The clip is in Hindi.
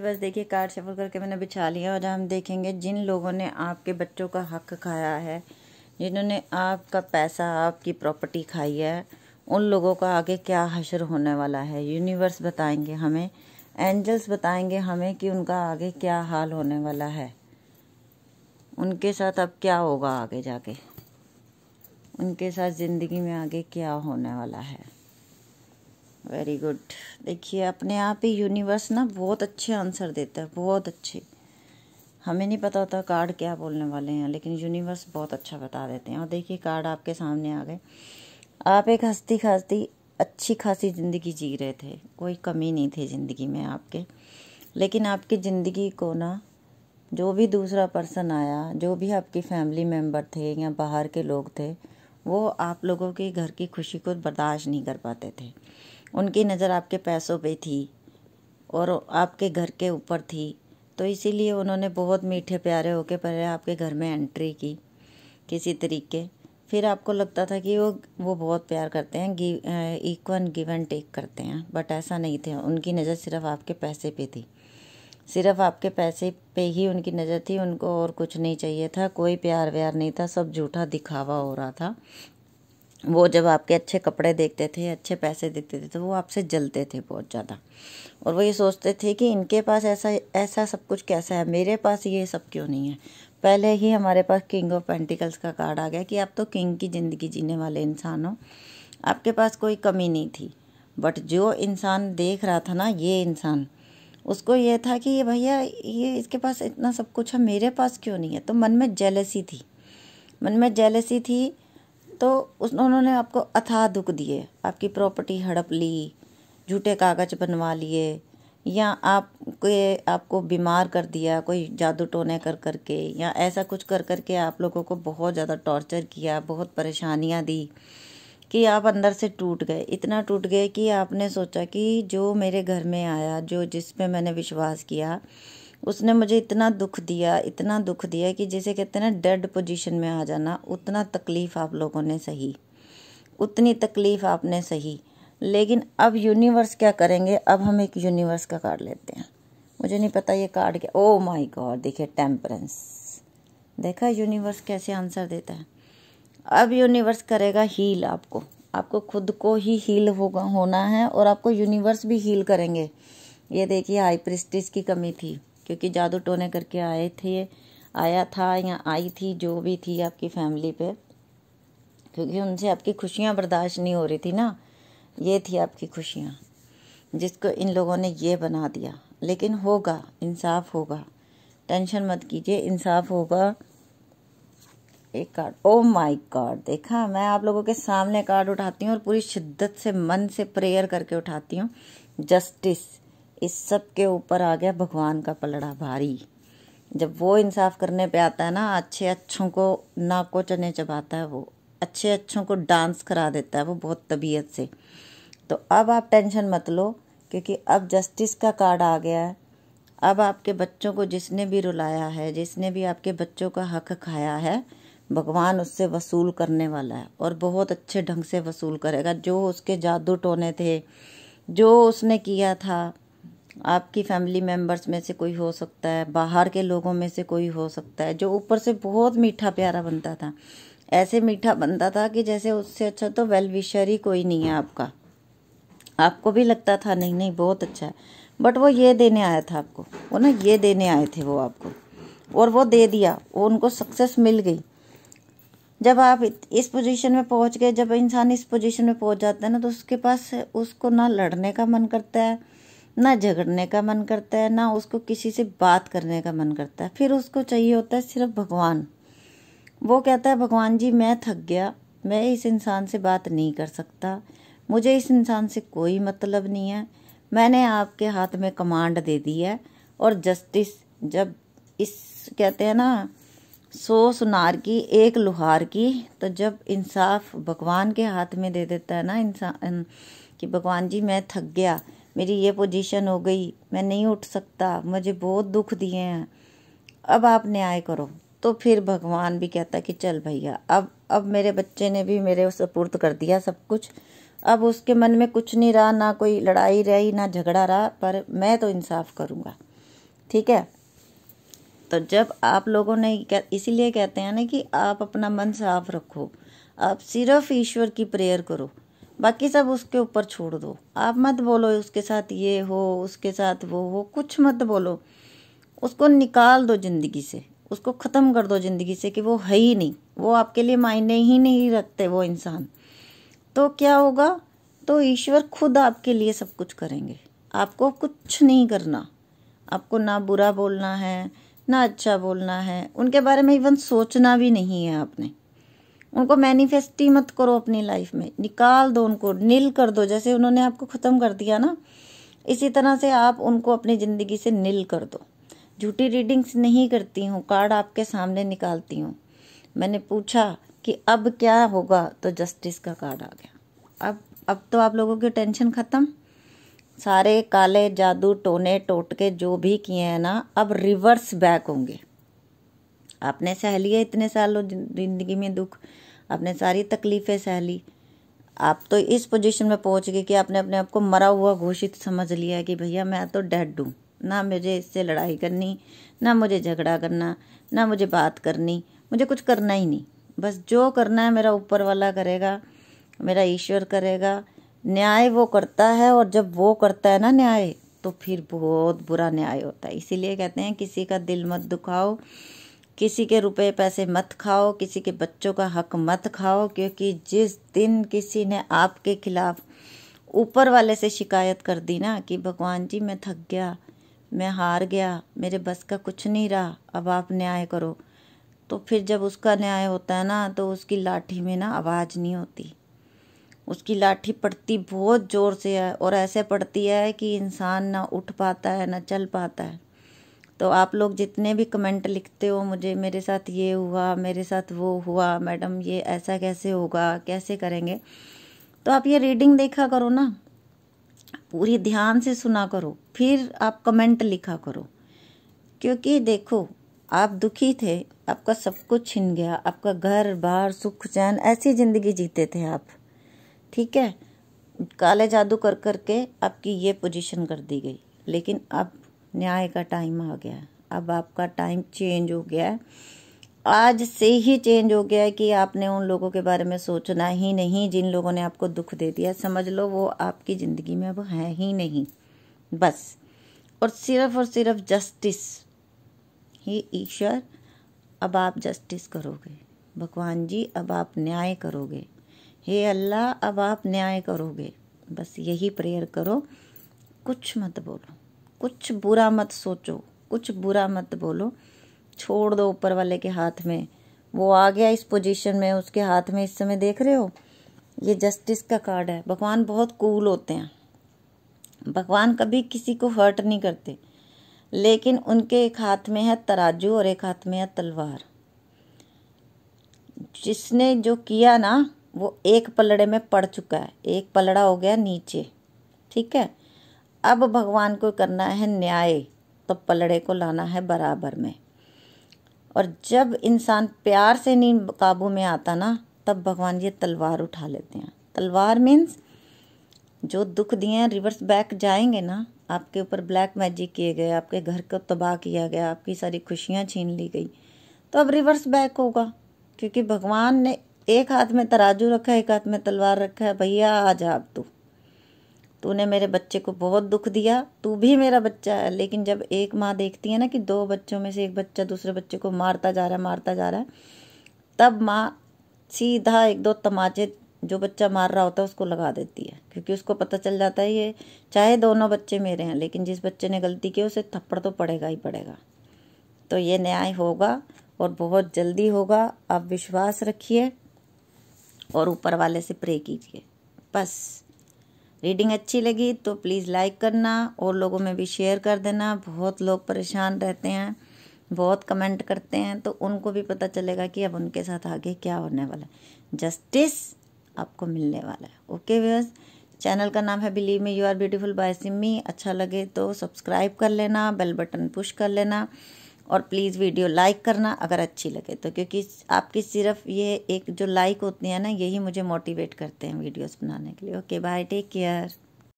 बस देखिए कार्ड शफल करके मैंने बिछा लिया और हम देखेंगे जिन लोगों ने आपके बच्चों का हक खाया है, जिन्होंने आपका पैसा, आपकी प्रॉपर्टी खाई है, उन लोगों का आगे क्या हश्र होने वाला है। यूनिवर्स बताएंगे हमें, एंजल्स बताएंगे हमें कि उनका आगे क्या हाल होने वाला है, उनके साथ अब क्या होगा आगे जाके, उनके साथ ज़िंदगी में आगे क्या होने वाला है। Very good. देखिए अपने आप ही यूनिवर्स ना बहुत अच्छे आंसर देता है, बहुत अच्छे। हमें नहीं पता होता कार्ड क्या बोलने वाले हैं, लेकिन यूनिवर्स बहुत अच्छा बता देते हैं। और देखिए कार्ड आपके सामने आ गए। आप एक हंसती खासती अच्छी खासी ज़िंदगी जी रहे थे, कोई कमी नहीं थी ज़िंदगी में आपके, लेकिन आपकी ज़िंदगी को ना जो भी दूसरा पर्सन आया, जो भी आपकी फैमिली मेम्बर थे या बाहर के लोग थे, वो आप लोगों के घर की खुशी को बर्दाश्त नहीं कर पाते थे। उनकी नज़र आपके पैसों पे थी और आपके घर के ऊपर थी, तो इसीलिए उन्होंने बहुत मीठे प्यारे होके पहले आपके घर में एंट्री की किसी तरीके। फिर आपको लगता था कि वो बहुत प्यार करते हैं, इक्वल गिव एंड टेक करते हैं, बट ऐसा नहीं थे। उनकी नज़र सिर्फ आपके पैसे पे थी, सिर्फ आपके पैसे पे ही उनकी नज़र थी। उनको और कुछ नहीं चाहिए था, कोई प्यार व्यार नहीं था, सब झूठा दिखावा हो रहा था। वो जब आपके अच्छे कपड़े देखते थे, अच्छे पैसे देखते थे, तो वो आपसे जलते थे बहुत ज़्यादा। और वो ये सोचते थे कि इनके पास ऐसा सब कुछ कैसा है, मेरे पास ये सब क्यों नहीं है। पहले ही हमारे पास किंग ऑफ पेंटिकल्स का कार्ड आ गया कि आप तो किंग की ज़िंदगी जीने वाले इंसान हो, आपके पास कोई कमी नहीं थी। बट जो इंसान देख रहा था ना, ये इंसान, उसको ये था कि ये भैया ये इसके पास इतना सब कुछ है, मेरे पास क्यों नहीं है। तो मन में जेलसी थी, मन में जेलसी थी। तो उन्होंने आपको अथाह दुख दिए, आपकी प्रॉपर्टी हड़प ली, झूठे कागज बनवा लिए, या आपको बीमार कर दिया कोई जादू टोने कर करके, या ऐसा कुछ कर करके आप लोगों को बहुत ज़्यादा टॉर्चर किया, बहुत परेशानियां दी कि आप अंदर से टूट गए। इतना टूट गए कि आपने सोचा कि जो मेरे घर में आया, जिस पे मैंने विश्वास किया, उसने मुझे इतना दुख दिया, इतना दुख दिया कि जिसे कहते हैं ना डेड पोजीशन में आ जाना, उतना तकलीफ़ आप लोगों ने सही, उतनी तकलीफ़ आपने सही। लेकिन अब यूनिवर्स क्या करेंगे, अब हम एक यूनिवर्स का कार्ड लेते हैं। मुझे नहीं पता ये कार्ड क्या, ओह माय गॉड, देखिए टेम्परेंस, देखा यूनिवर्स कैसे आंसर देता है। अब यूनिवर्स करेगा हील, आपको खुद को ही हील होना है, और आपको यूनिवर्स भी हील करेंगे। ये देखिए हाई प्रिस्टिस की कमी थी, क्योंकि जादू टोने करके आया था या आई थी, जो भी थी आपकी फैमिली पे, क्योंकि उनसे आपकी खुशियाँ बर्दाश्त नहीं हो रही थी ना। ये थी आपकी खुशियाँ, जिसको इन लोगों ने ये बना दिया। लेकिन होगा, इंसाफ होगा, टेंशन मत कीजिए, इंसाफ होगा। एक कार्ड, ओ माय गॉड, देखा मैं आप लोगों के सामने कार्ड उठाती हूँ और पूरी शिद्दत से मन से प्रेयर करके उठाती हूँ। जस्टिस, इस सब के ऊपर आ गया भगवान का पलड़ा भारी। जब वो इंसाफ करने पे आता है ना, अच्छे अच्छों को नाक को चने चबाता है, वो अच्छे अच्छों को डांस करा देता है वो बहुत तबीयत से। तो अब आप टेंशन मत लो, क्योंकि अब जस्टिस का कार्ड आ गया है। अब आपके बच्चों को जिसने भी रुलाया है, जिसने भी आपके बच्चों का हक खाया है, भगवान उससे वसूल करने वाला है, और बहुत अच्छे ढंग से वसूल करेगा। जो उसके जादू टोने थे, जो उसने किया था, आपकी फैमिली मेम्बर्स में से कोई हो सकता है, बाहर के लोगों में से कोई हो सकता है, जो ऊपर से बहुत मीठा प्यारा बनता था, ऐसे मीठा बनता था कि जैसे उससे अच्छा तो वेल विशर ही कोई नहीं है आपका। आपको भी लगता था नहीं नहीं बहुत अच्छा है, बट वो ये देने आया था आपको, वो ना ये देने आए थे वो आपको, और वो दे दिया, वो उनको सक्सेस मिल गई। जब आप इस पोजीशन में पहुंच गए, जब इंसान इस पोजीशन में पहुंच जाता है ना, तो उसके पास उसको ना लड़ने का मन करता है, ना झगड़ने का मन करता है, ना उसको किसी से बात करने का मन करता है। फिर उसको चाहिए होता है सिर्फ भगवान। वो कहता है भगवान जी मैं थक गया, मैं इस इंसान से बात नहीं कर सकता, मुझे इस इंसान से कोई मतलब नहीं है, मैंने आपके हाथ में कमांड दे दी है। और जस्टिस, जब इस कहते हैं ना 100 सुनार की 1 लुहार की, तो जब इंसाफ भगवान के हाथ में दे देता है ना इंसान कि भगवान जी मैं थक गया, मेरी ये पोजीशन हो गई, मैं नहीं उठ सकता, मुझे बहुत दुख दिए हैं, अब आप न्याय करो, तो फिर भगवान भी कहता है कि चल भैया, अब मेरे बच्चे ने भी मेरे सुपुर्द कर दिया सब कुछ, अब उसके मन में कुछ नहीं रहा, ना कोई लड़ाई रही, ना झगड़ा रहा, पर मैं तो इंसाफ करूँगा। ठीक है। तो जब आप लोगों ने इसीलिए कहते हैं ना कि आप अपना मन साफ रखो, आप सिर्फ ईश्वर की प्रेयर करो, बाकी सब उसके ऊपर छोड़ दो। आप मत बोलो उसके साथ ये हो, उसके साथ वो हो, कुछ मत बोलो। उसको निकाल दो ज़िंदगी से, उसको ख़त्म कर दो ज़िंदगी से कि वो है ही नहीं, वो आपके लिए मायने ही नहीं रखते वो इंसान। तो क्या होगा, तो ईश्वर खुद आपके लिए सब कुछ करेंगे। आपको कुछ नहीं करना, आपको ना बुरा बोलना है ना अच्छा बोलना है, उनके बारे में इवन सोचना भी नहीं है आपने। उनको मैनिफेस्ट ही मत करो अपनी लाइफ में, निकाल दो उनको, नील कर दो। जैसे उन्होंने आपको ख़त्म कर दिया ना, इसी तरह से आप उनको अपनी ज़िंदगी से नील कर दो। झूठी रीडिंग्स नहीं करती हूँ, कार्ड आपके सामने निकालती हूँ। मैंने पूछा कि अब क्या होगा, तो जस्टिस का कार्ड आ गया। अब तो आप लोगों की टेंशन ख़त्म। सारे काले जादू टोने टोटके जो भी किए हैं ना, अब रिवर्स बैक होंगे। आपने सह लिया इतने सालों ज़िंदगी में दुख, आपने सारी तकलीफ़ें सह ली, आप तो इस पोजीशन में पहुंच गए कि आपने अपने आप को मरा हुआ घोषित समझ लिया कि भैया मैं तो डेड हूँ, ना मुझे इससे लड़ाई करनी, ना मुझे झगड़ा करना, ना मुझे बात करनी, मुझे कुछ करना ही नहीं। बस जो करना है मेरा ऊपर वाला करेगा, मेरा ईश्वर करेगा। न्याय वो करता है, और जब वो करता है ना न्याय, तो फिर बहुत बुरा न्याय होता है। इसीलिए कहते हैं किसी का दिल मत दुखाओ, किसी के रुपए पैसे मत खाओ, किसी के बच्चों का हक मत खाओ, क्योंकि जिस दिन किसी ने आपके खिलाफ ऊपर वाले से शिकायत कर दी ना कि भगवान जी मैं थक गया, मैं हार गया, मेरे बस का कुछ नहीं रहा, अब आप न्याय करो, तो फिर जब उसका न्याय होता है ना, तो उसकी लाठी में ना आवाज़ नहीं होती। उसकी लाठी पड़ती बहुत ज़ोर से है, और ऐसे पड़ती है कि इंसान ना उठ पाता है ना चल पाता है। तो आप लोग जितने भी कमेंट लिखते हो मुझे, मेरे साथ ये हुआ, मेरे साथ वो हुआ, मैडम ये ऐसा कैसे होगा, कैसे करेंगे, तो आप ये रीडिंग देखा करो ना, पूरी ध्यान से सुना करो, फिर आप कमेंट लिखा करो। क्योंकि देखो, आप दुखी थे, आपका सब कुछ छिन गया, आपका घर बार सुख चैन, ऐसी ज़िंदगी जीते थे आप, ठीक है। काले जादू कर करके आपकी ये पोजीशन कर दी गई, लेकिन अब न्याय का टाइम आ गया है। अब आपका टाइम चेंज हो गया है, आज से ही चेंज हो गया है कि आपने उन लोगों के बारे में सोचना ही नहीं जिन लोगों ने आपको दुख दे दिया। समझ लो वो आपकी ज़िंदगी में अब है ही नहीं, बस। और सिर्फ जस्टिस ही ईश्वर, अब आप जस्टिस करोगे। भगवान जी अब आप न्याय करोगे। हे अल्लाह अब आप न्याय करोगे। बस यही प्रेयर करो, कुछ मत बोलो, कुछ बुरा मत सोचो, कुछ बुरा मत बोलो, छोड़ दो ऊपर वाले के हाथ में। वो आ गया इस पोजीशन में, उसके हाथ में इस समय देख रहे हो ये जस्टिस का कार्ड है। भगवान बहुत कूल होते हैं, भगवान कभी किसी को हर्ट नहीं करते, लेकिन उनके एक हाथ में है तराजू और एक हाथ में है तलवार। जिसने जो किया ना वो एक पलड़े में पड़ चुका है, एक पलड़ा हो गया नीचे, ठीक है। अब भगवान को करना है न्याय, तो पलड़े को लाना है बराबर में। और जब इंसान प्यार से नहीं काबू में आता ना, तब भगवान ये तलवार उठा लेते हैं। तलवार मीन्स जो दुख दिए हैं रिवर्स बैक जाएंगे ना, आपके ऊपर ब्लैक मैजिक किए गए, आपके घर को तबाह किया गया, आपकी सारी खुशियाँ छीन ली गई, तो अब रिवर्स बैक होगा। क्योंकि भगवान ने एक हाथ में तराजू रखा है, एक हाथ में तलवार रखा है। भैया आ जा, अब तूने मेरे बच्चे को बहुत दुख दिया, तू भी मेरा बच्चा है। लेकिन जब एक माँ देखती है ना कि दो बच्चों में से एक बच्चा दूसरे बच्चे को मारता जा रहा है, तब माँ सीधा एक दो तमाचे जो बच्चा मार रहा होता है उसको लगा देती है। क्योंकि उसको पता चल जाता है ये चाहे दोनों बच्चे मेरे हैं, लेकिन जिस बच्चे ने गलती की उसे थप्पड़ तो पड़ेगा ही पड़ेगा। तो ये न्याय होगा और बहुत जल्दी होगा। आप विश्वास रखिए और ऊपर वाले से प्रे कीजिए। बस रीडिंग अच्छी लगी तो प्लीज़ लाइक करना और लोगों में भी शेयर कर देना। बहुत लोग परेशान रहते हैं, बहुत कमेंट करते हैं, तो उनको भी पता चलेगा कि अब उनके साथ आगे क्या होने वाला है। जस्टिस आपको मिलने वाला है। ओके व्यूअर्स, चैनल का नाम है believe me you are beautiful by Simi. अच्छा लगे तो सब्सक्राइब कर लेना, बेल बटन पुश कर लेना, और प्लीज़ वीडियो लाइक करना अगर अच्छी लगे तो। क्योंकि आपकी सिर्फ ये एक जो लाइक होती है ना, यही मुझे मोटिवेट करते हैं वीडियोस बनाने के लिए। Okay bye, take care.